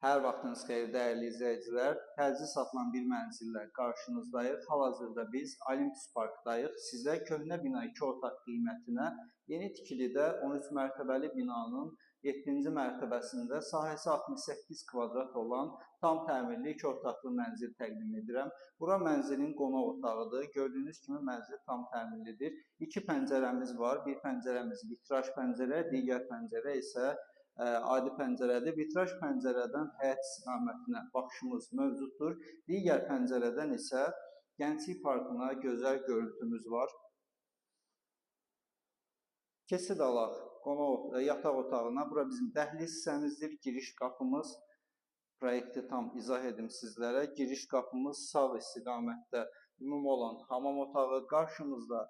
Hər vaxtınız xeyir, dəyərli izləyicilər. Təcili satılan bir mənzillə qarşınızdayıq. Hal-hazırda biz Olympus Parkdayıq. Sizə köhnə bina 2 otaq qiymətinə yeni tikilidə 13 mərtəbəli binanın 7-ci mərtəbəsində sahəsi 68 kvadrat olan tam təmirli 2 otaqlı mənzil təqdim edirəm. Bura mənzilin qonaq otağıdır. Gördüyünüz kimi mənzil tam təmirlidir. 2 pəncərəmiz var. Bir pəncərəmiz vitraj pəncərə, digər pəncərə isə adi pəncərədir. Vitraj pəncərədən həyət istiqamətinə baxışımız mövcuddur. Digər pəncərədən isə Gənclik Parkına gözəl görüntümüz var. Keçid alaq yataq otağına. Bura bizim dəhliz hissəmizdir. Giriş qapımız. Proyekti tam izah edim sizlərə. Giriş qapımız sağ istiqamətdə ümumi olan hamam otağı. Qarşımızda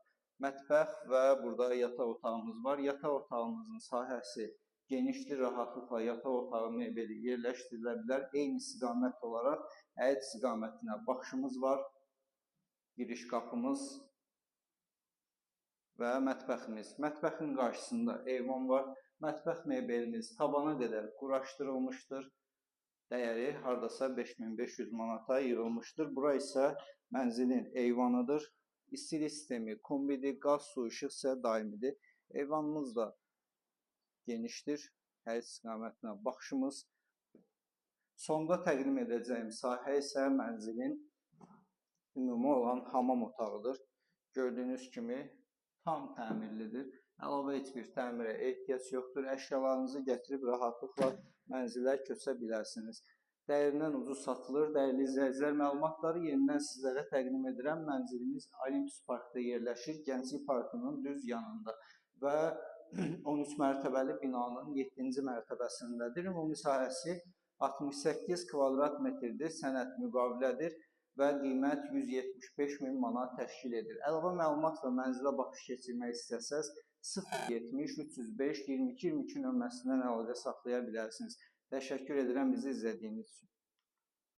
mətbəx və burada yataq otağımız var. Yataq otağımızın sahəsi genişli, rahatlıqla yataq otağı mebeli yerləşdirilə bilər. Eyni istiqamət olaraq həyət istiqamətinə baxışımız var. Giriş qapımız və mətbəximiz. Mətbəxin qarşısında eyvan var. Mətbəx mebelimiz tabana qədər quraşdırılmışdır. Dəyəri hardasa 5500 manata yığılmışdır. Bura isə mənzilin eyvanıdır. İstilik sistemi kombidir, qaz, su, işıq isə daimidir. Eyvanımız da genişdir. Həyət istiqamətinə baxışımız. Sonda təqdim edəcəyim sahə isə mənzilin ümumi olan hamam otağıdır. Gördüyünüz kimi tam təmirlidir. Əlavə heç bir təmirə ehtiyac yoxdur. Əşyalarınızı gətirib rahatlıqla mənzilə köçə bilərsiniz. Dəyərindən ucuz satılır. Dəyərli izləyicilər, məlumatları yenidən sizlərə təqdim edirəm. Mənzilimiz Olympus Parkda yerləşir. Gənclik Parkının düz yanında və 13 mərtəbəli binanın 7-ci mərtəbəsindədir. Ümumi sahəsi 68 kvadrat metrdir. Sənəd müqavilədir və qiymət 175 min manat təşkil edir. Əlavə məlumat və mənzilə baxış keçirmək istəsəz 070 305 22 22 nömrəsindən əlaqə saxlaya bilərsiniz. Təşəkkür edirəm bizi izlədiyiniz üçün.